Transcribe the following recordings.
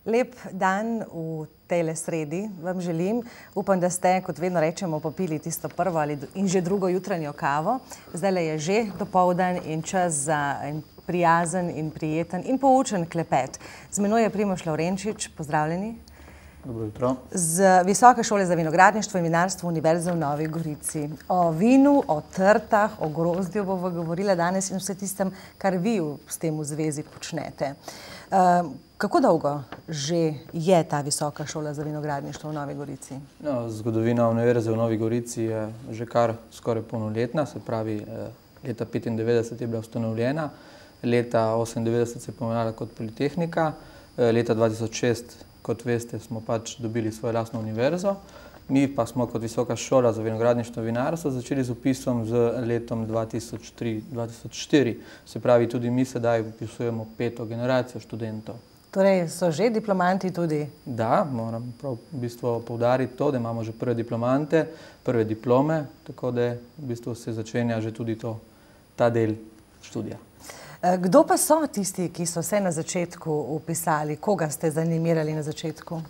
Lep dan v tejle sredi vam želim. Upam, da ste, kot vedno rečemo, popili tisto prvo in že drugo jutranjo kavo. Zdajle je že dopoldan in čas za en prijazen in prijeten in poučen klepet. Z menoj je Primož Lavrenčič, pozdravljeni. Dobro jutro. Z Visoke šole za vinogradništvo in vinarstvo Univerze v Novi Gorici. O vinu, o trtah, o grozdju bomo govorili danes in vse tistem, kar vi s tem v zvezi počnete. Kako dolgo že je ta Visoka šola za vinogradništvo v Novi Gorici? Zgodovina Univerze v Novi Gorici je že kar skoraj polnoletna, se pravi leta 1995 je bila ustanovljena, leta 1998 se je pomenovala kot Politehnika, leta 2006, kot veste, smo pač dobili svojo lastno univerzo. Mi pa smo kot Visoka šola za vinogradništvo in vinarstvo začeli z vpisom z letom 2003-2004. Se pravi, tudi mi sedaj vpisujemo 5. generacijo študentov. Torej, so že diplomanti tudi? Da, moram prav v bistvu poudariti to, da imamo že prve diplomante, prve diplome, tako da v bistvu se začenja že tudi ta del študija. Kdo pa so tisti, ki so se na začetku vpisali? Koga ste zanimirali na začetku?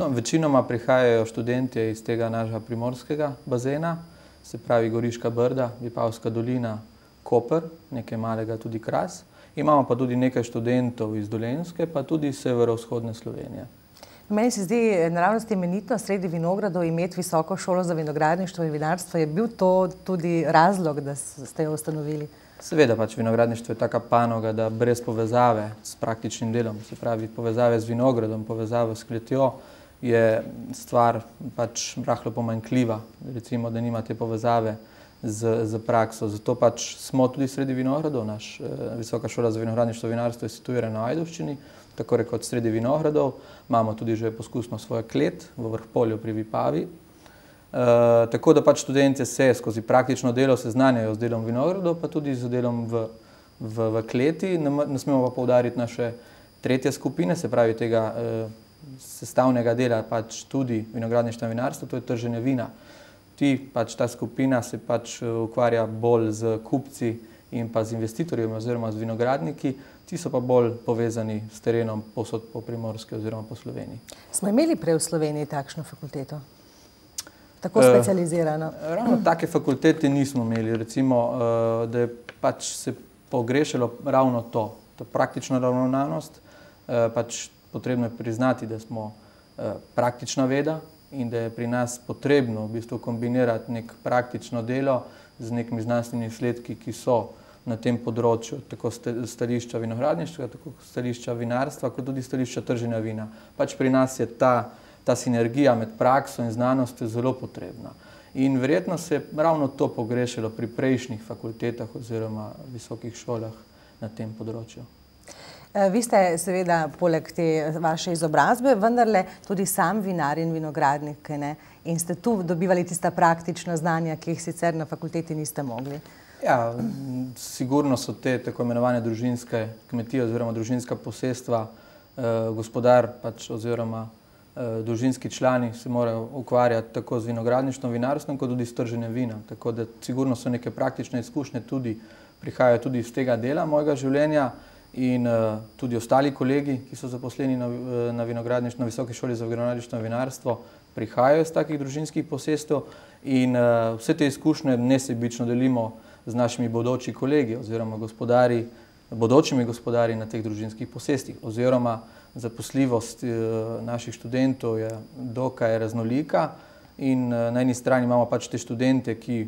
Večinoma prihajajo študentje iz tega našega primorskega bazena, se pravi Goriška Brda, Vipavska dolina, Koper, nekaj malega tudi Kras. Imamo pa tudi nekaj študentov iz Dolenjske, pa tudi iz severovzhodne Slovenije. Meni se zdi naravnost imenitno sredi vinogradov imeti Visoko šolo za vinogradništvo in vinarstvo. Je bil to tudi razlog, da ste jo ustanovili? Seveda, pač vinogradništvo je taka panoga, da brez povezave s praktičnim delom, se pravi povezave z vinogradom, povezave s kletjo, je stvar pač rahlo pomanjkljiva, recimo, da nima te povezave z prakso. Zato pač smo tudi sredi vinogradov, naš Visoka šola za vinogradništvo in vinarstvo je situirana v Ajdovščini, tako rekoč sredi vinogradov. Imamo tudi že poskusno svojo klet v Vrhpolju pri Vipavi. Tako da pač študentje se skozi praktično delo seznanjajo z delom vinogradov, pa tudi z delom v kleti. Ne smemo pa poudariti naše tretje skupine, se pravi tega sestavnega dela pač tudi vinogradništva in vinarstva, to je trženje vina. Ta skupina se pač ukvarja bolj z kupci in pa z investitorji oziroma z vinogradniki, ti so pa bolj povezani s terenom povsod po Primorski oziroma po Sloveniji. Smo imeli prej v Sloveniji takšno fakulteto? Tako specializirano? Ravno take fakultete nismo imeli, recimo, da je pač se pogrešalo ravno to praktično naravnanost. Pač potrebno je priznati, da smo praktična veda in da je pri nas potrebno v bistvu kombinirati nek praktično delo z nekimi znanstvenimi izsledki, ki so na tem področju, tako stališča vinogradništva, tako stališča vinarstva, kot tudi stališča trženja vina. Pač pri nas je ta sinergija med prakso in znanostjo zelo potrebna. In verjetno se je ravno to pogrešalo pri prejšnjih fakultetah oziroma visokih šolah na tem področju. Vi ste seveda poleg te vaše izobrazbe vendarle tudi sam vinar in vinogradnik, ne? In ste tu dobivali tista praktična znanja, ki jih sicer na fakulteti niste mogli. Ja, sigurno so te tako imenovane družinske kmetije oziroma družinska posestva, gospodar pač oziroma družinski člani se morajo ukvarjati tako z vinogradništvom, vinarstvom, kot tudi s trženjem vina. Tako da sigurno so neke praktične izkušnje prihajajo tudi iz tega dela mojega življenja in tudi ostali kolegi, ki so zaposleni na vinogradništvu, na Visoki šoli za vinogradništvo in vinarstvo, prihajajo iz takih družinskih posestev in vse te izkušnje nesebično delimo z našimi bodoči kolegi oziroma bodočimi gospodarji na teh družinskih posestih oziroma zaposljivost naših študentov je dokaj raznolika in na eni strani imamo pač te študente, ki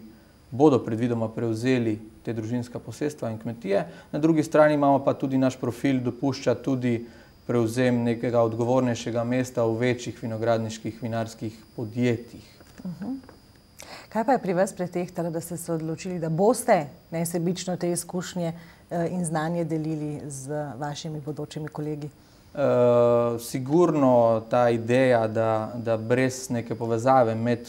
bodo predvidoma prevzeli te družinska posestva in kmetije, na drugi strani imamo pa tudi naš profil dopušča tudi prevzem nekega odgovornejšega mesta v večjih vinogradniških vinarskih podjetjih. Kaj pa je pri vas pretehtalo, da ste se odločili, da boste nesebično te izkušnje in znanje delili z vašimi bodočimi kolegi? Sigurno ta ideja, da brez neke povezave med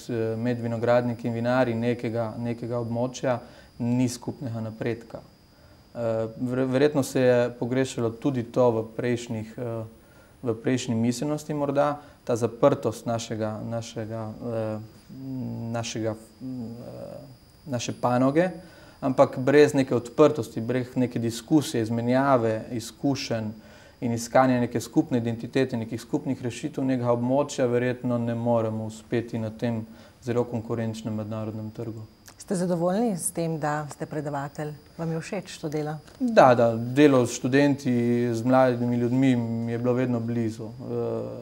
vinogradniki in vinarji nekega območja ni skupnega napredka. Verjetno se je pogrešalo tudi to v prejšnji miselnosti morda, ta zaprtost naše panoge, ampak brez neke odprtosti, brez neke diskusije, izmenjave, izkušenj in iskanje neke skupne identitete, nekih skupnih rešitev nekega območja, verjetno ne moremo uspeti na tem zelo konkurenčnem mednarodnem trgu. Ste zadovoljni s tem, da ste predavatelj? Vam je všeč to delo? Da, delo s študenti, z mladimi ljudmi mi je bilo vedno blizu.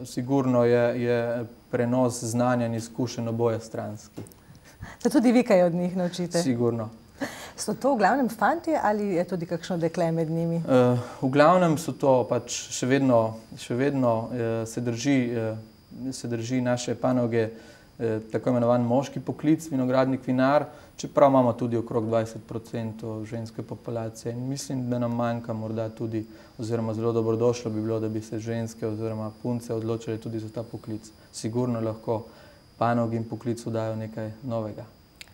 Sigurno je prenos znanja in izkušenj oboje stranski. Se tudi vi kaj od njih naučite? Sigurno. So to v glavnem fantje ali je tudi kakšno dekle med njimi? V glavnem so to pač še vedno se drži naše panoge tako imenovan moški poklic, vinogradnik, vinar, čeprav imamo tudi okrog 20% ženske populacije. In mislim, da nam manjka morda tudi, oziroma zelo dobrodošlo bi bilo, da bi se ženske oziroma punce odločili tudi za ta poklic. Sigurno lahko panogi in poklicu dajo nekaj novega.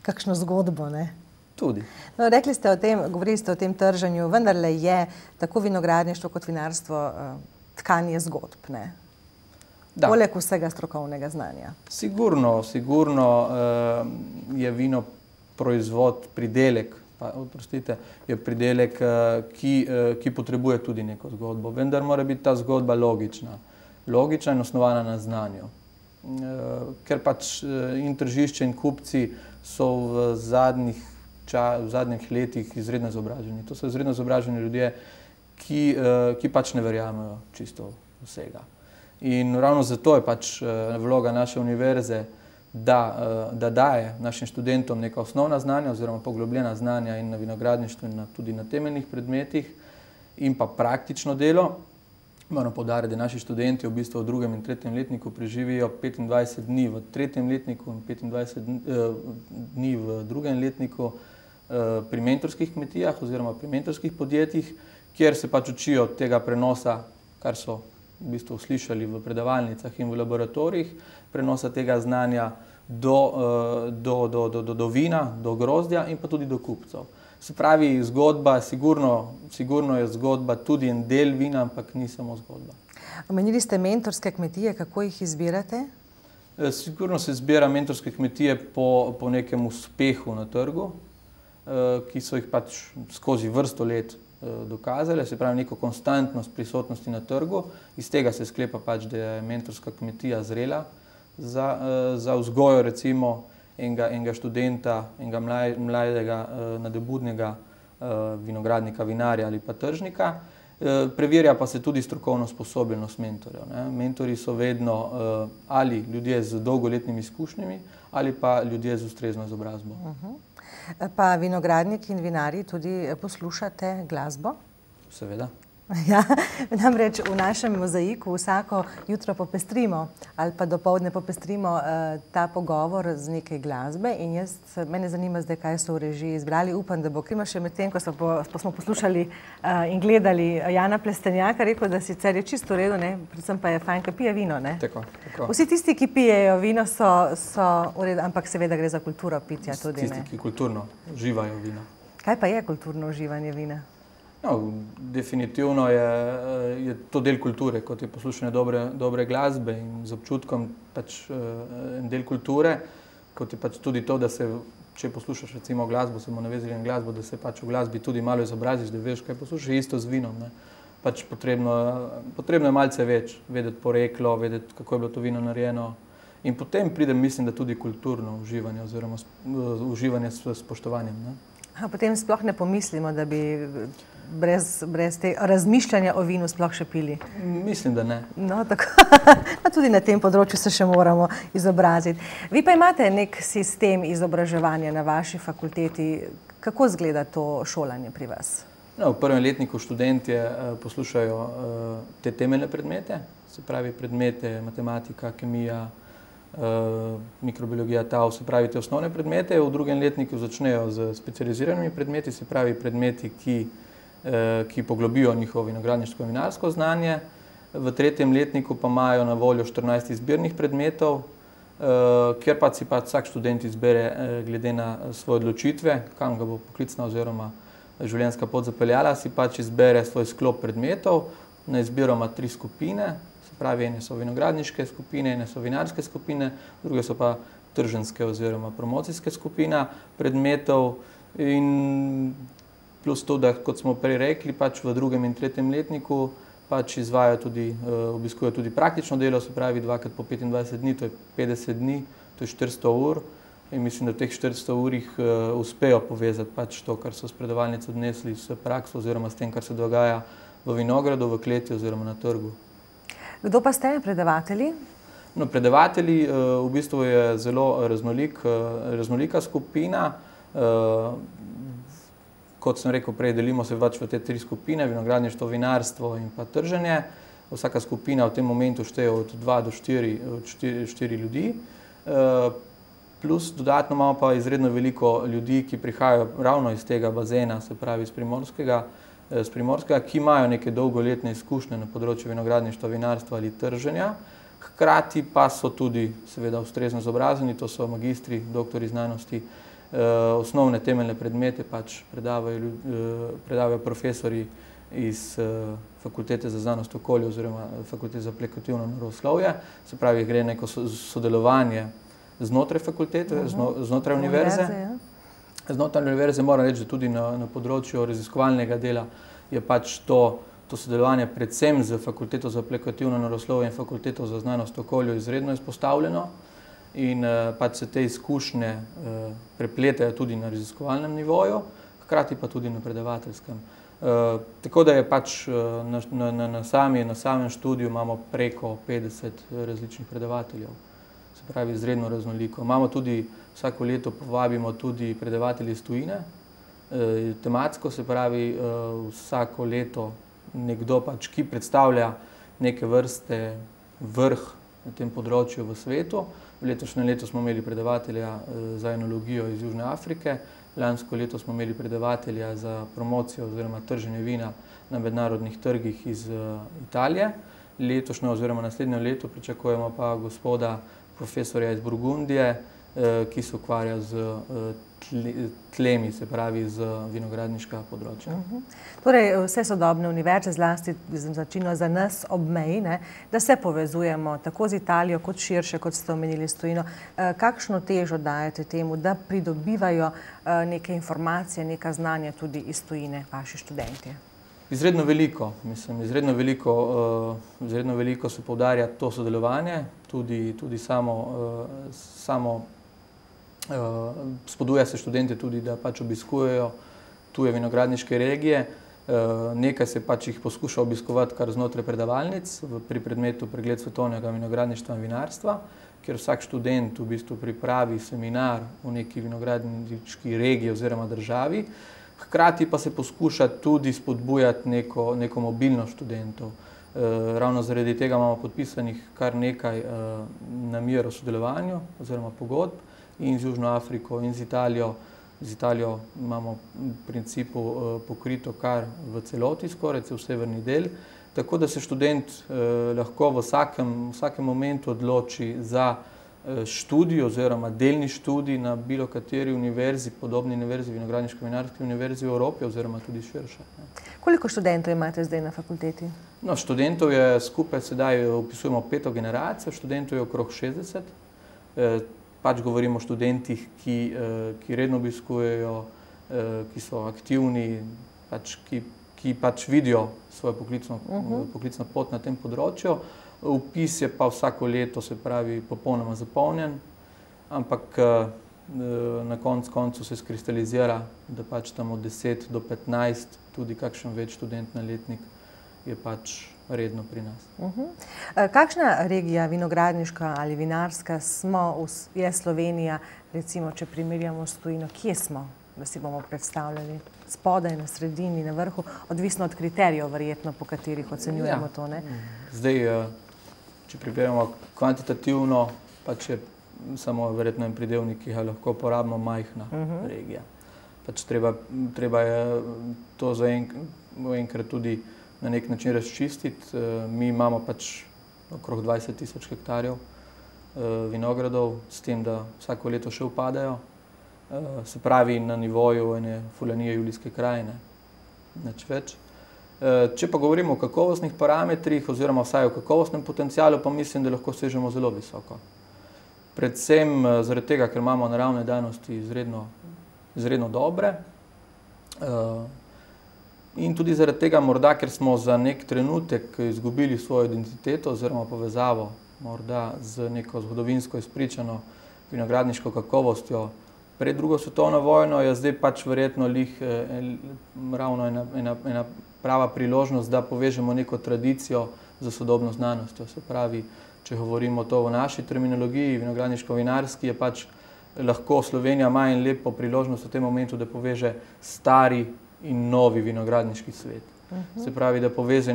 Kakšno zgodbo, ne? Tudi. No, govorili ste o tem trženju, vendarle je tako vinogradništvo kot vinarstvo tkanje zgodb, ne? Poleg vsega strokovnega znanja. Sigurno je vino proizvod, pridelek, je pridelek, ki potrebuje tudi neko zgodbo, vendar mora biti ta zgodba logična in osnovana na znanju. Ker pač in tržišče in kupci so v zadnjih letih izredno izobraženi. To so izredno izobraženi ljudje, ki pač ne verjamejo čisto vsega. In ravno zato je pač vloga naše univerze, da daje našim študentom neka osnovna znanja oziroma poglobljena znanja in na vinogradništvu in tudi na temeljnih predmetih in pa praktično delo. Moram poudariti, da naši študenti v bistvu v drugem in tretjem letniku preživijo 25 dni v tretjem letniku in 25 dni v drugem letniku pri mentorskih kmetijah oziroma pri mentorskih podjetjih, kjer se pač učijo tega prenosa, kar so v bistvu slišali v predavalnicah in v laboratorijih, prenosa tega znanja do vina, do grozdja in pa tudi do kupcev. Se pravi, zgodba, sigurno je zgodba tudi en del vina, ampak ni samo zgodba. Omenili ste mentorske kmetije, kako jih izbirate? Sigurno se izbira mentorske kmetije po nekem uspehu na trgu, ki so jih pač skozi vrsto let dokazali, se pravi neko konstantnost prisotnosti na trgu. Iz tega se sklepa pač, da je mentorska kmetija zrela za vzgojo recimo enega študenta, enega mladega nadobudnega vinogradnika, vinarja ali pa tržnika. Preverja pa se tudi strokovno sposobljenost mentorjev. Mentori so vedno ali ljudje z dolgoletnimi izkušnjami ali pa ljudje z ustrezno izobrazbo. Pa vinogradniki in vinarji tudi poslušate glasbo? Seveda. Ja, namreč v našem mozaiku vsako jutro popestrimo ali pa dopoldne popestrimo ta pogovor z nekaj glasbe in mene zanima zdaj, kaj so v režiji izbrali. Upam, da bo Krima še med tem, ko smo poslušali in gledali Jana Plestenjaka, rekel, da sicer je čisto v redu, predvsem pa je fajn, ker pije vino, ne? Tako. Vsi tisti, ki pijejo vino, so v redu, ampak seveda gre za kulturo pitja tudi, ne? Tisti, ki kulturno uživajo vino. Kaj pa je kulturno uživanje vina? No, definitivno je to del kulture, kot je poslušanje dobre glasbe in z občutkom pač en del kulture, kot je pač tudi to, da se, če poslušaš recimo glasbo, se bomo navezali na glasbo, da se pač v glasbi tudi malo izobraziš, da veš, kaj poslušaš, isto z vinom, ne. Pač potrebno je malce več, vedeti poreklo, vedeti, kako je bilo to vino narejeno in potem pride, mislim, da tudi kulturno uživanje oziroma uživanje s spoštovanjem, ne. Potem sploh ne pomislimo, da bi brez te razmišljanja o vinu sploh še pili. Mislim, da ne. No, tako. Tudi na tem področju se še moramo izobraziti. Vi pa imate nek sistem izobraževanja na vaši fakulteti. Kako izgleda to šolanje pri vas? No, v prvem letniku študentje poslušajo te temeljne predmete, se pravi predmete matematika, kemija, mikrobiologija, se pravi te osnovne predmete. V drugem letniku začnejo z specializiranimi predmeti, se pravi predmeti, ki poglobijo njihovo vinogradniško in vinarsko znanje. V tretjem letniku pa imajo na voljo 14 izbirnih predmetov, kjer pa si vsak študent izbere glede na svoje odločitve, kam ga bo poklicna oziroma življenjska pot zapeljala, si pač izbere svoj sklop predmetov. Na izbiro ima 3 skupine, se pravi, ene so vinogradniške skupine, ene so vinarske skupine, druge so pa trženjske oziroma promocijske skupina predmetov in plus to, da kot smo prej rekli, pač v drugem in tretjem letniku pač izvajajo tudi, obiskujejo tudi praktično delo, se pravi 2x po 25 dni, to je 50 dni, to je 400 ur. In mislim, da v teh 400 urih uspejo povezati pač to, kar so s predavalnic odnesli s prakso oziroma s tem, kar se dogaja v vinogradu, v kleti oziroma na trgu. Kdo pa ste predavatelji? No, predavatelji v bistvu je zelo raznolika skupina. Kot sem rekel prej, delimo se pač v te 3 skupine, vinogradništvo, vinarstvo in pa trženje. Vsaka skupina v tem momentu šteje od 2 do 4 ljudi. Plus dodatno imamo pa izredno veliko ljudi, ki prihajajo ravno iz tega bazena, se pravi iz Primorskega, ki imajo neke dolgoletne izkušnje na področju vinogradništva, vinarstva ali trženja. Hkrati pa so tudi seveda ustrezno izobrazeni, to so magistri, doktori znanosti, osnovne temeljne predmete pač predavajo profesori iz Fakultete za znanost okolja oziroma Fakultete za aplikativno naravoslovje, se pravi, gre neko sodelovanje znotraj fakultete, znotraj univerze. Znotraj univerze moram reči, da tudi na področju raziskovalnega dela je pač to sodelovanje predvsem z Fakulteto za aplikativno naravoslovje in Fakulteto za znanost okolja izredno izpostavljeno in pač se te izkušnje prepletajo tudi na raziskovalnem nivoju, hkrati pa tudi na predavateljskem. Tako da je pač na samem študiju imamo preko 50 različnih predavateljev. Se pravi, izredno raznoliko. Imamo tudi, vsako leto povabimo tudi predavatelje iz tujine, tematsko, se pravi, vsako leto nekdo pač, ki predstavlja neke vrste vrh na tem področju v svetu. V letošnjem letu smo imeli predavatelja za enologijo iz Južne Afrike, lansko leto smo imeli predavatelja za promocijo oziroma trženje vina na mednarodnih trgih iz Italije. Letošnje oziroma naslednje leto pričakujemo pa gospoda profesorja iz Burgundije, ki se ukvarja z tlemi, se pravi z vinogradniška področja. Torej, vse sodobne univerze, zlasti značilno za nas ob meji, da se povezujemo tako z Italijo, kot širše, kot ste omenili s tujino. Kakšno težo dajete temu, da pridobivajo neke informacije, neka znanja tudi iz tujine vaši študentje? Izredno veliko, mislim, izredno veliko se poudarja to sodelovanje, tudi samo spodbuja se študente tudi, da pač obiskujejo tuje vinogradniške regije. Nekaj se pač jih poskuša obiskovati kar znotraj predavalnic pri predmetu pregled svetovnega vinogradništva in vinarstva, kjer vsak študent v bistvu pripravi seminar v neki vinogradniški regiji oziroma državi. Hkrati pa se poskuša tudi spodbujati neko mobilnost študentov. Ravno zaradi tega imamo podpisanih kar nekaj namer o sodelovanju oziroma pogodb in z Južno Afriko in z Italijo. Z Italijo imamo v principu pokrito kar v celoti skoraj, cel severni del, tako da se študent lahko v vsakem momentu odloči za študij oziroma delni študij na bilo kateri univerzi, podobni univerzi, vinogradniško-vinarski univerzi v Evropi oziroma tudi širše. Koliko študentov imate zdaj na fakulteti? No, študentov je skupaj, sedaj vpisujemo 5. generacijo, študentov je okrog 60. Pač govorimo o študentih, ki redno obiskujejo, ki so aktivni, ki pač vidijo svojo poklicno pot na tem področju. Vpis je pa vsako leto, se pravi, popolnoma zapolnjen, ampak na koncu se skristalizira, da pač tam od 10 do 15, tudi kakšen več študent na letnik je pač redno pri nas. Kakšna regija, vinogradniška ali vinarska je Slovenija, recimo, če primerjamo s tujino, kje smo, da si bomo predstavljali? Spodaj, na sredini, na vrhu, odvisno od kriterijev, verjetno, po katerih ocenjujemo to, ne? Zdaj, če primerjamo kvantitativno, pač je samo verjetno en pridevnik, ki ga lahko uporabimo, majhna regija. Pač treba je to zaenkrat tudi na nek način razčistiti. Mi imamo pač okrog 20.000 hektarjev vinogradov, s tem, da vsako leto še upadajo. Se pravi, na nivoju ene Fulanije Julijske krajine, nič več. Če pa govorimo o kakovostnih parametrih oziroma vsaj o kakovostnem potencialu, pa mislim, da lahko sežemo zelo visoko. Predvsem zaradi tega, ker imamo naravne danosti izredno dobre. In tudi zaradi tega morda, ker smo za nek trenutek izgubili svojo identiteto oziroma povezavo morda z neko zgodovinsko izpričano vinogradniško kakovostjo pred drugo svetovno vojno, je zdaj pač verjetno ravno ena prava priložnost, da povežemo neko tradicijo z sodobno znanostjo. Se pravi, če govorimo to v naši terminologiji, vinogradniško-vinarski, je pač lahko Slovenija ima en lepo priložnost v tem momentu, da poveže stari in novi vinogradniški svet. Se pravi, da poveze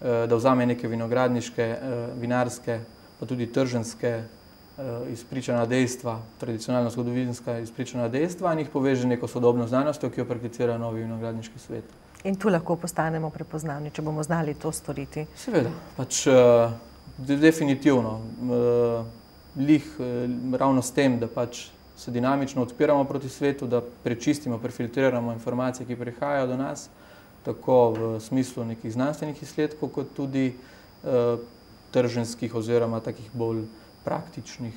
da vzame neke vinogradniške, vinarske, pa tudi trženjske izpričana dejstva, tradicionalno zgodovinska izpričana dejstva in jih poveže neko sodobno znanostjo, ki jo prakticira novi vinogradniški svet. In tu lahko postanemo prepoznavni, če bomo znali to storiti. Seveda, pač definitivno. Ravno s tem, da pač se dinamično odpiramo proti svetu, da prečistimo, prefiltriramo informacije, ki prihajajo do nas, tako v smislu nekih znanstvenih izsledkov, kot tudi trženjskih oziroma takih bolj praktičnih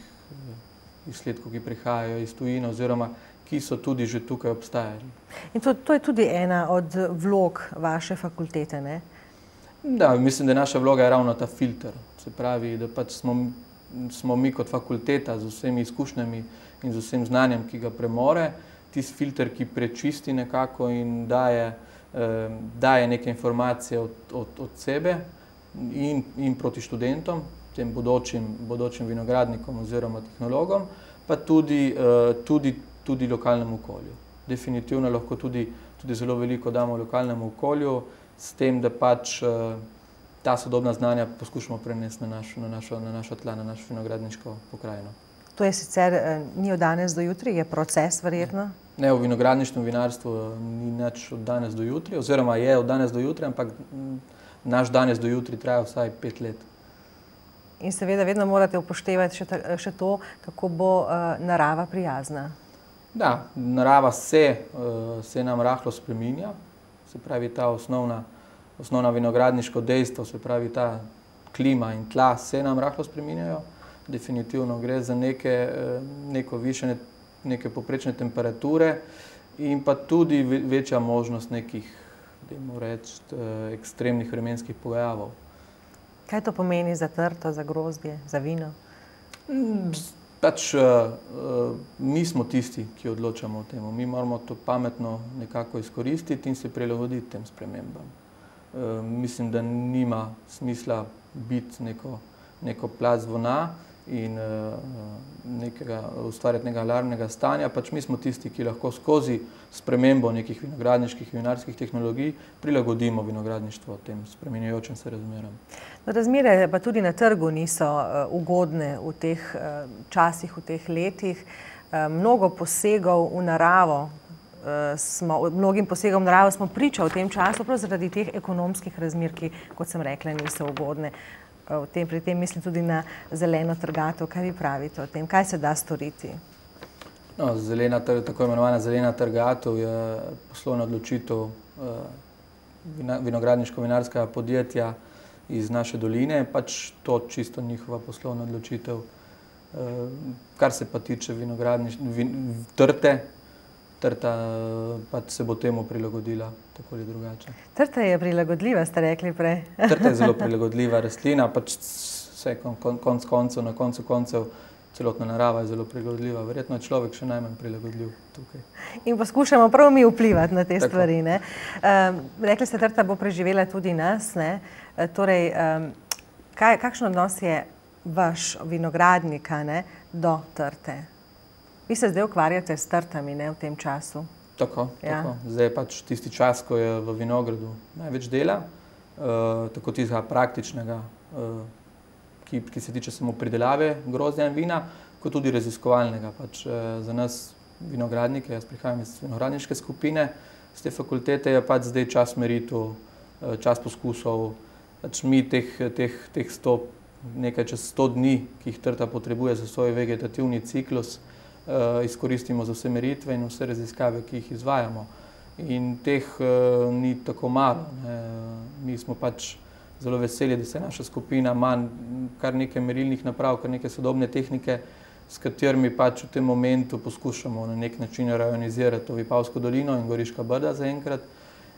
izsledkov, ki prihajajo iz tujine oziroma ki so tudi že tukaj obstajali. In to je tudi ena od vlog vaše fakultete, ne? Da, mislim, da naša vloga je ravno ta filter. Se pravi, da pač smo mi kot fakulteta z vsemi izkušnjami in z vsem znanjem, ki ga premore, tisti filter, ki prečisti nekako in daje neke informacije od sebe in proti študentom, tem bodočim vinogradnikom oziroma tehnologom, pa tudi lokalnemu okolju. Definitivno lahko tudi zelo veliko damo lokalnemu okolju, s tem, da pač ta sodobna znanja poskušamo prenesti na našo tla, na našo vinogradniško pokrajino. To je sicer ni od danes do jutri, je proces verjetno? Ne, v vinogradništvu, vinarstvu ni nič od danes do jutri, oziroma je od danes do jutri, ampak naš danes do jutri traja vsaj 5 let. In seveda vedno morate upoštevati še to, kako bo narava prijazna. Da, narava se nam rahlo spreminja, se pravi ta osnovna vinogradniško dejstvo, se pravi ta klima in tla se nam rahlo spreminjajo. Definitivno gre za neko višanje, neke poprečne temperature in pa tudi večja možnost nekih, dajmo reči, ekstremnih vremenskih pojavov. Kaj to pomeni za trto, za grozdje, za vino? Pač mi smo tisti, ki odločamo o tem. Mi moramo to pametno nekako izkoristiti in se prilagoditi tem spremembam. Mislim, da nima smisla biti neko plat zvona in ustvarjati nekega alarmnega stanja. Pač mi smo tisti, ki lahko skozi spremembo nekih vinogradniških in vinarskih tehnologij prilagodimo vinogradništvo tem spreminjajočim se razmeram. Razmere pa tudi na trgu niso ugodne v teh časih, v teh letih. Mnogo posegov v naravo mnogim posegom v naravo smo priča v tem času, prav zaradi teh ekonomskih razmer, ki, kot sem rekla, niso ugodne. Pri tem mislim tudi na zeleno trgatev. Kaj vi pravite o tem? Kaj se da storiti? No, tako imenovana zelena trgatev je poslovna odločitev vinogradniško-vinarskega podjetja iz naše doline, pač to čisto njihova poslovna odločitev. Kar se pa tiče trta pač se bo temu prilagodila tako ali drugače. Trta je prilagodljiva, ste rekli prej. Trta je zelo prilagodljiva rastlina, pač vse na koncu koncev celotna narava je zelo prilagodljiva. Verjetno je človek še najmanj prilagodljiv tukaj. In poskušamo prav mi vplivati na te stvari, ne? Rekli ste, trta bo preživela tudi nas, ne? Torej, kakšen odnos je vaš vinogradnika, ne, do trte? Vi se zdaj ukvarjate s trtami, ne, v tem času? Tako. Zdaj je pač tisti čas, ko je v vinogradu največ dela, tako tistega praktičnega, ki se tiče samo pridelave grozdja in vina, kot tudi raziskovalnega. Pač za nas vinogradnike, jaz prihajam iz vinogradniške skupine, z te fakultete je pač zdaj čas meritev, čas poskusov. Pač mi nekaj čez 100 dni, ki jih trta potrebuje za svoj vegetativni ciklus, izkoristimo za vse meritve in vse raziskave, ki jih izvajamo. In teh ni tako malo. Mi smo pač zelo veseli, da se naša skupina ima kar nekaj merilnih naprav, kar nekaj sodobne tehnike, s katerimi pač v tem momentu poskušamo na nek način rajonizirati to Vipavsko dolino in Goriška brda zaenkrat.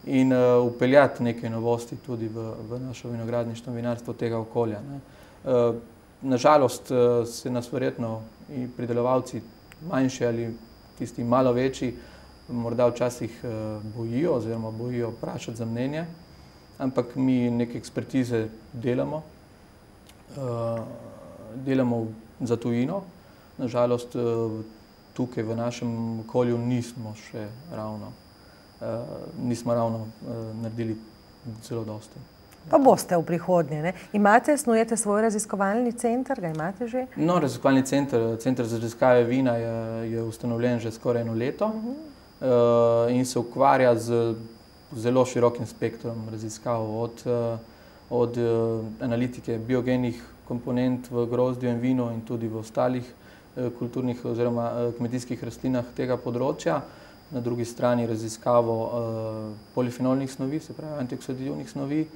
in vpeljati neke novosti tudi v našo vinogradništvo in vinarstvo tega okolja. Nažalost se nas verjetno i pridelovalci manjši ali tisti malo večji morda včasih bojijo oziroma bojijo vprašati za mnenje, ampak mi neke ekspertize delamo. Delamo za tujino. Nažalost tukaj v našem okolju nismo ravno naredili zelo dosti. Pa boste v prihodnje, ne? Snujete svoj raziskovalni center, ga imate že? No, raziskovalni center za raziskave vina je ustanovljen že skoraj 1 leto in se ukvarja z zelo širokim spektrom raziskav, od analitike biogenih komponent v grozdju in vinu in tudi v ostalih kulturnih oziroma kmetijskih rastlinah tega področja. Na drugi strani raziskavo polifenolnih snovi, se pravi antioksidativnih snovi,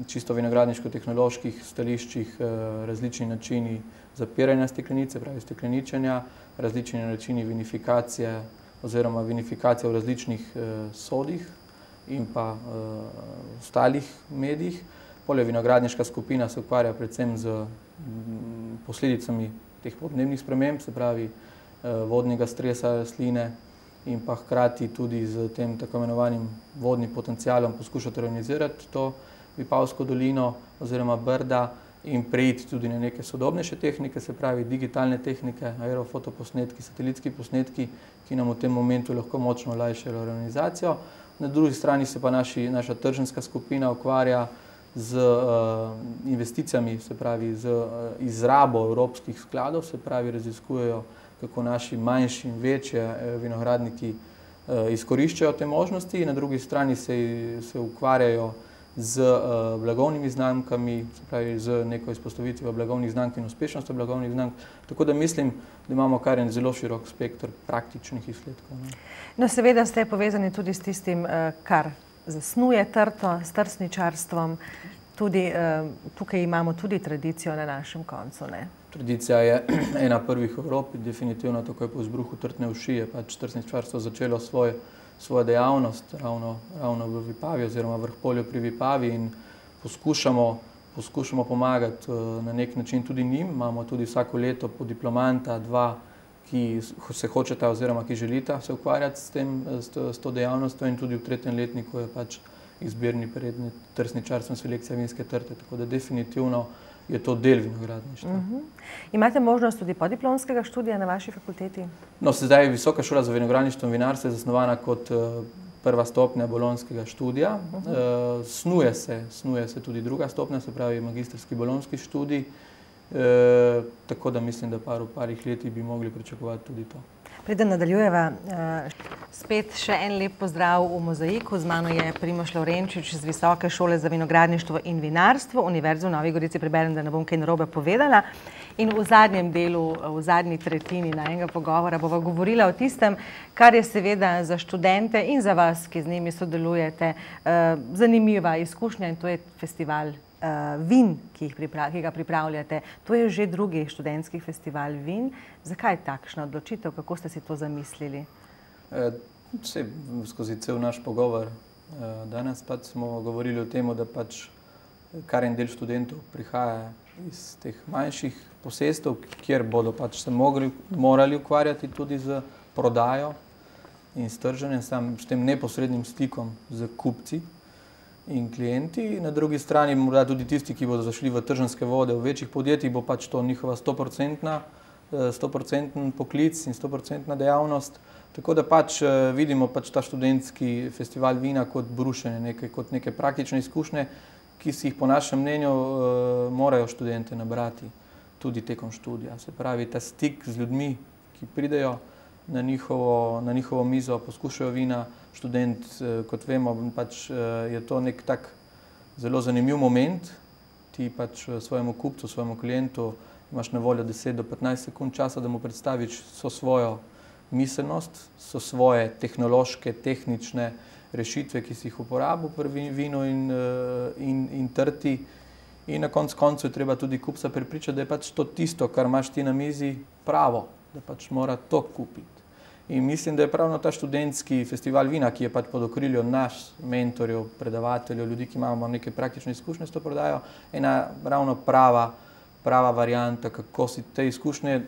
čisto vinogradniško-tehnoloških stališčih različni načini zapiranja steklenic, se pravi stekleničenja, različni načini vinifikacije oziroma vinifikacije v različnih sodih in pa ostalih medijih. Poleg vinogradniška skupina se ukvarja predvsem z posledicami teh podnebnih sprememb, se pravi vodnega stresa rastline in pa hkrati tudi z tem tako imenovanim vodnim potencialom poskušati reorganizirati to Vipavsko dolino oziroma Brda in preiti tudi na neke sodobnejše tehnike, se pravi digitalne tehnike, aerofotoposnetki, satelitski posnetki, ki nam v tem momentu lahko močno olajšajo reorganizacijo. Na drugi strani se pa naša trženjska skupina ukvarja z investicijami, se pravi z izrabo evropskih skladov, se pravi raziskujejo, kako naši manjši in večje vinogradniki izkoriščajo te možnosti. Na drugi strani se ukvarjajo z blagovnimi znamkami, se pravi z neko izpostavitvijo blagovnih znamk in uspešnostjo blagovnih znamk. Tako da mislim, da imamo kar en zelo širok spektr praktičnih izsledkov. No, seveda ste povezani tudi s tistim, kar zasnuje trto, s trsničarstvom. Tudi tukaj imamo tudi tradicijo na našem koncu, ne? Tradicija je ena prvih v Evropi, definitivno takoj po izbruhu trtne uši je pač trsničarstvo začelo svojo dejavnost ravno v Vipavi oziroma Vrhpolju pri Vipavi in poskušamo pomagati na nek način tudi njim. Imamo tudi vsako leto po diplomanta 2, ki se hočeta oziroma ki želita se ukvarjati s to dejavnostjo in tudi v 3. letniku je pač izbirni predmet trsničarstvo in selekcija vinske trte, tako da definitivno je to del vinogradništva. Imate možnost tudi podiplomskega študija na vaši fakulteti? No, sedaj Visoka šola za vinogradništvo in vinarstvo je zasnovana kot prva stopnja bolonjskega študija. Snuje se tudi druga stopnja, se pravi magistrski bolonjski študij, tako da mislim, da v parih letih bi mogli pričakovati tudi to. Preden nadaljujeva, spet še en lep pozdrav v Mozaiku. Z mano je Primož Lavrenčič z Visoke šole za vinogradništvo in vinarstvo Univerze v Novi Gorici. Preberem, da ne bom kaj narobe povedala. In v zadnjem delu, v zadnji tretjini najinega pogovora bova govorila o tistem, kar je seveda za študente in za vas, ki z njimi sodelujete, zanimiva izkušnja, in to je festival vin, ki ga pripravljate. To je že drugi študentski festival vin. Zakaj takšna odločitev? Kako ste si to zamislili? Skozi cel naš pogovor danes pač smo govorili o tem, da pač kar en del študentov prihaja iz teh manjših posestev, kjer bodo pač se morali ukvarjati tudi z prodajo in s trženjem, s tem neposrednim stikom z kupci in klienti. Na drugi strani morda tudi tisti, ki bodo zašli v trženjske vode v večjih podjetjih, bo pač to njihova 100% poklic in 100% dejavnost. Tako da pač vidimo pač ta študentski festival vina kot brušenje, kot neke praktične izkušnje, ki si jih po našem mnenju morajo študente nabrati tudi tekom študija. Se pravi, ta stik z ljudmi, ki pridejo na njihovo mizo, poskušajo vina. Študent, kot vemo, pač je to nek tak zelo zanimiv moment. Ti pač svojemu kupcu, svojemu klientu imaš na voljo 10 do 15 sekund časa, da mu predstaviš svojo miselnost, svoje tehnološke, tehnične rešitve, ki si jih uporabil pri vinu in trti. In na koncu je treba tudi kupca prepričati, da je pač to tisto, kar imaš ti na mizi, pravo, da pač mora to kupiti. In mislim, da je pravno ta študentski festival vina, ki je pač pod okriljem nas, mentorjev, predavateljev, ljudi, ki imamo neke praktične izkušnje s to prodajo, ena ravno prava varianta, kako si te izkušnje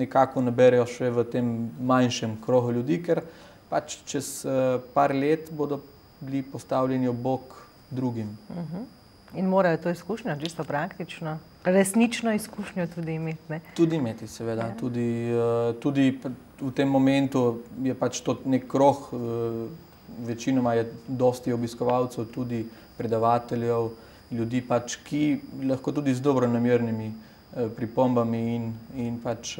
nekako naberejo še v tem manjšem krogu ljudi, ker pač čez par let bodo bili postavljeni ob bok drugim. In morajo to izkušnjo, čisto praktično, resnično izkušnjo tudi imeti, ne? Tudi imeti, seveda. Tudi v tem momentu je pač to nek krog, večinoma je dosti obiskovalcev, tudi predavateljev, ljudi pač, ki lahko tudi z dobronamernimi pripombami in pač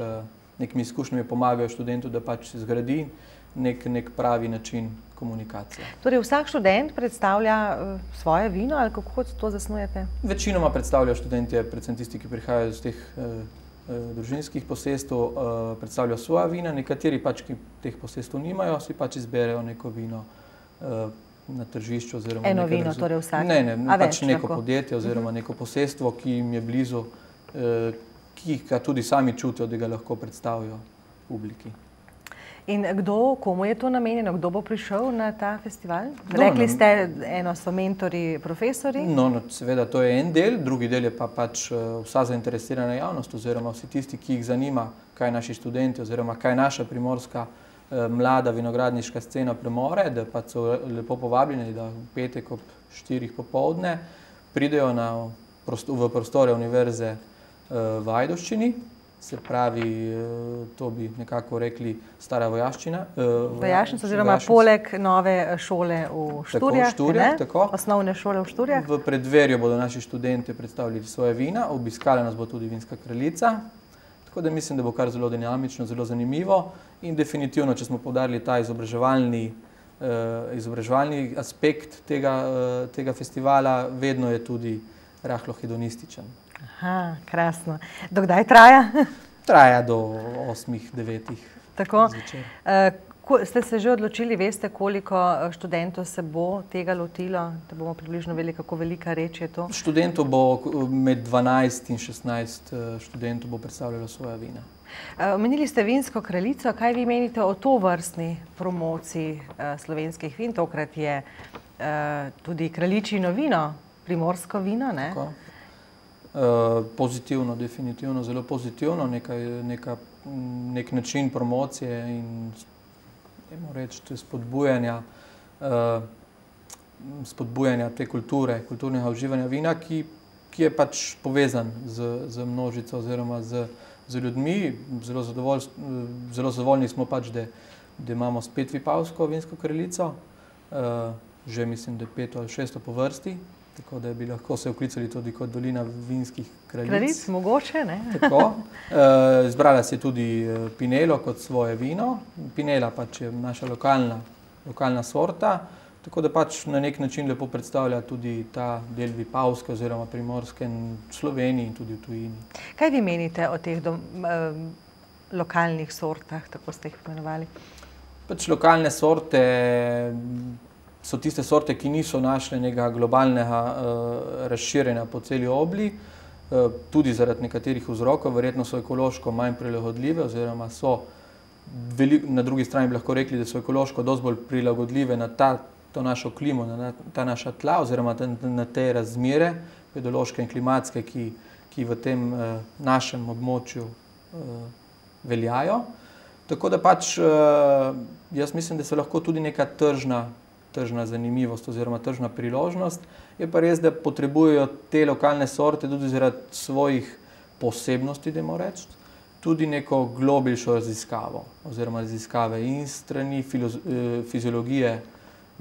nekimi izkušnjami pomagajo študentu, da pač zgradi nek pravi način komunikacije. Torej vsak študent predstavlja svoje vino ali kako to zasnujete? Večinoma predstavljajo študentje, predvsem tisti, ki prihajajo iz teh družinskih posestev, predstavljajo svoja vina, nekateri pač, ki teh posestev nimajo, si pač izberejo neko vino na tržišču oziroma eno vino, torej vsak? Ne, pač neko podjetje oziroma neko posestvo, ki jim je blizu, ki ga tudi sami čutijo, da ga lahko predstavijo publiki. In komu je to namenjeno? Kdo bo prišel na ta festival? Rekli ste, eno so mentori, profesori. No, seveda, to je en del, drugi del je pa pač vsa zainteresirana javnost oziroma vsi tisti, ki jih zanima, kaj naši študenti oziroma kaj naša primorska mlada vinogradniška scena premore, da pa so lepo povabljeni, da v petek ob 4 popoldne pridejo v prostore Univerze v Ajdovščini. Se pravi, to bi nekako rekli stara vojaščina. Vojašnica oziroma poleg nove šole v Šturjah, tako. Osnovne šole v Šturjah. V predverju bodo naši študenti predstavili svoje vina, obiskala nas bo tudi vinska kraljica. Tako da mislim, da bo kar zelo dinamično, zelo zanimivo in definitivno, če smo poudarili ta izobraževalni aspekt tega festivala, vedno je tudi rahlo hedonističen. Aha, krasno. Do kdaj traja? Traja do 8-9 zvečer. Ste se že odločili, veste, koliko študentov se bo tega lotilo, da bomo približno vedeli, kako velika reč je to? Študentov bo med 12 in 16 študentov bo predstavljalo svoja vina. Omenili ste vinsko kraljico. Kaj vi menite o tovrstni promociji slovenskih vin? Tokrat je tudi kraljičino vino, primorsko vino, ne? Tako. Pozitivno, definitivno, zelo pozitivno, nek način promocije in spodbujanja te kulture, kulturnega uživanja vina, ki je pač povezan z množico oziroma z ljudmi. Zelo zadovoljni smo pač, da imamo spet vipavsko vinsko kraljico, že mislim, da 5 ali 6 po vrsti. Tako da bi lahko se vklicali tudi kot dolina vinskih kraljic. Kraljic, mogoče, ne? Tako. Izbrala si tudi Pinelo kot svoje vino. Pinela pač je naša lokalna sorta, tako da pač na nek način lepo predstavlja tudi ta del vipavske oziroma primorske Sloveniji in tudi v tujini. Kaj vi menite o teh lokalnih sortah, tako ste jih imenovali? Pač lokalne sorte so tiste sorte, ki niso našle nekega globalnega razširjenja po celi obli, tudi zaradi nekaterih vzrokov, verjetno so ekološko manj prilagodljive oziroma so, na drugi strani bi lahko rekli, da so ekološko dosti bolj prilagodljive na to našo klimo, na ta naša tla oziroma na te razmere pedološke in klimatske, ki v tem našem območju veljajo. Tako da pač jaz mislim, da se lahko tudi neka tržna zanimivost oziroma tržna priložnost. Je pa res, da potrebujejo te lokalne sorte tudi zaradi svojih posebnosti, dajmo reči, tudi neko globljišo raziskavo oziroma raziskave in strani fiziologije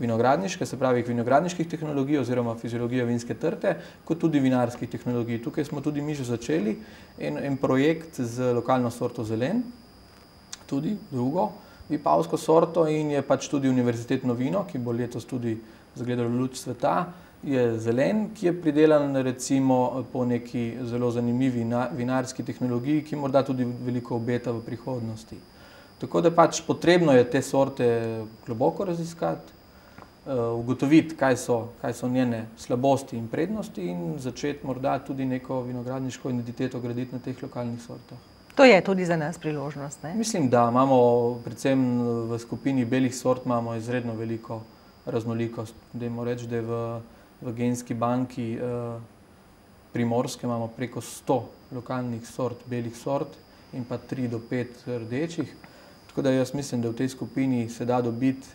vinogradniške, se pravi vinogradniških tehnologij oziroma fiziologije vinske trte, kot tudi vinarskih tehnologij. Tukaj smo tudi mi že začeli en projekt z lokalno sorto Zelen, tudi drugo vipavsko sorto, in je pač tudi univerzitetno vino, ki bo letos tudi zagledalo luč sveta, je Zelen, ki je pridelan recimo po neki zelo zanimivi vinarski tehnologiji, ki morda tudi veliko obeta v prihodnosti. Tako da pač potrebno je te sorte globoko raziskati, ugotoviti, kaj so njene slabosti in prednosti in začeti morda tudi neko vinogradniško identiteto graditi na teh lokalnih sortah. To je tudi za nas priložnost, ne? Mislim, da imamo predvsem v skupini belih sort imamo izredno veliko raznolikost. Dajmo reči, da je v genski banki Primorske imamo preko 100 lokalnih sort, belih sort in pa 3 do 5 rdečih. Tako da jaz mislim, da v tej skupini se da dobiti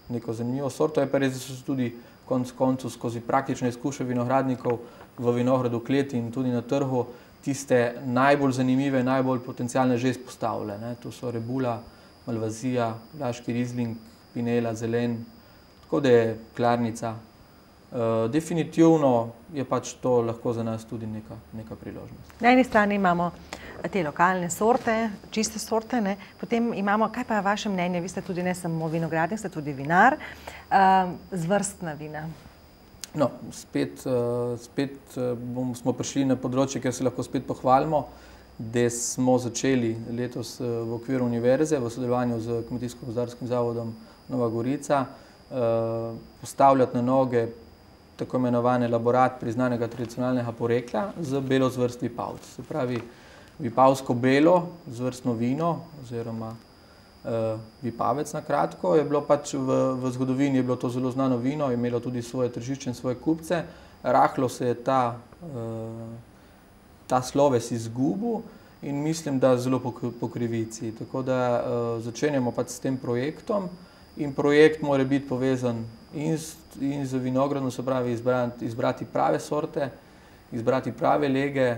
neko zanimivo sorto. Je pa res, da so tudi konec koncev skozi praktične izkušnje vinogradnikov v vinogradu Kleti in tudi na trgu tiste najbolj zanimive, najbolj potencialne že izpostavile. To so Rebula, Malvazija, Laški Rizling, Pinela, Zelen, tako da je Klarnica. Definitivno je pač to lahko za nas tudi neka priložnost. Na eni strani imamo te lokalne sorte, čiste sorte, ne? Potem imamo, kaj pa je vaše mnenje, vi ste tudi ne samo vinogradnik, ste tudi vinar, zvrstna vina. No, spet smo prišli na področje, kjer se lahko spet pohvalimo, da smo začeli letos v okviru univerze v sodelovanju z Kmetijsko-gozdarskim zavodom Nova Gorica postavljati na noge tako imenovane elaborat priznanega tradicionalnega porekla z belo zvrst Vipavc. Se pravi, vipavsko belo zvrstno vino oziroma Vipavec na kratko je bilo pač v zgodovini je bilo to zelo znano vino, je imelo tudi svoje tržišče in svoje kupce. Rahlo se je ta sloves izgubil in mislim, da zelo po krivici. Tako da začenjamo pač s tem projektom in projekt mora biti povezan in z vinogradom, se pravi izbrati prave sorte, izbrati prave lege,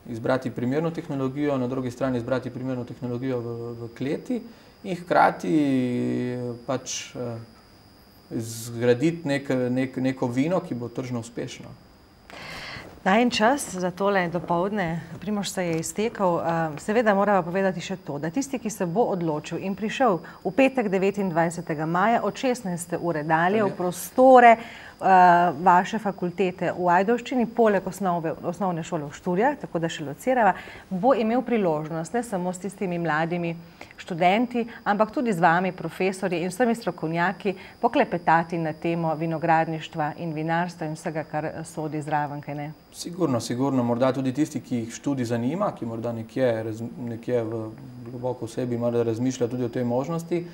izbrati primerno tehnologijo, na drugi strani izbrati primerno tehnologijo v kleti in hkrati pač zgraditi neko vino, ki bo tržno uspešno. Najin čas za tole dopoldne, Primož, se je iztekel. Seveda morava povedati še to, da tisti, ki se bo odločil in prišel v petek 29. maja od 16. ure dalje v prostore vaše fakultete v Ajdovščini, poleg osnovne šole v Šturjah, tako da še locirava, bo imel priložnost ne samo s tistimi mladimi študenti, ampak tudi z vami, profesorji in vsemi strokovnjaki, poklepetati na temo vinogradništva in vinarstva in vsega, kar sodi zraven, kaj ne? Sigurno. Morda tudi tisti, ki jih študij zanima, ki morda nekje v globoko v sebi morda razmišlja tudi o tej možnosti,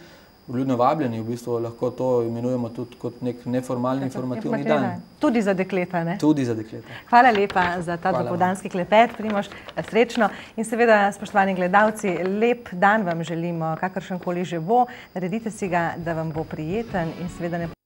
vljudno vabljeni, v bistvu lahko to imenujemo tudi kot nek neformalni informativni dan. Tudi za dekleta, ne? Tudi za dekleta. Hvala lepa za ta dopoldanski klepet, Primož, srečno. In seveda, spoštovani gledalci, lep dan vam želimo, kakršenkoli že bo. Naredite si ga, da vam bo prijeten in seveda ne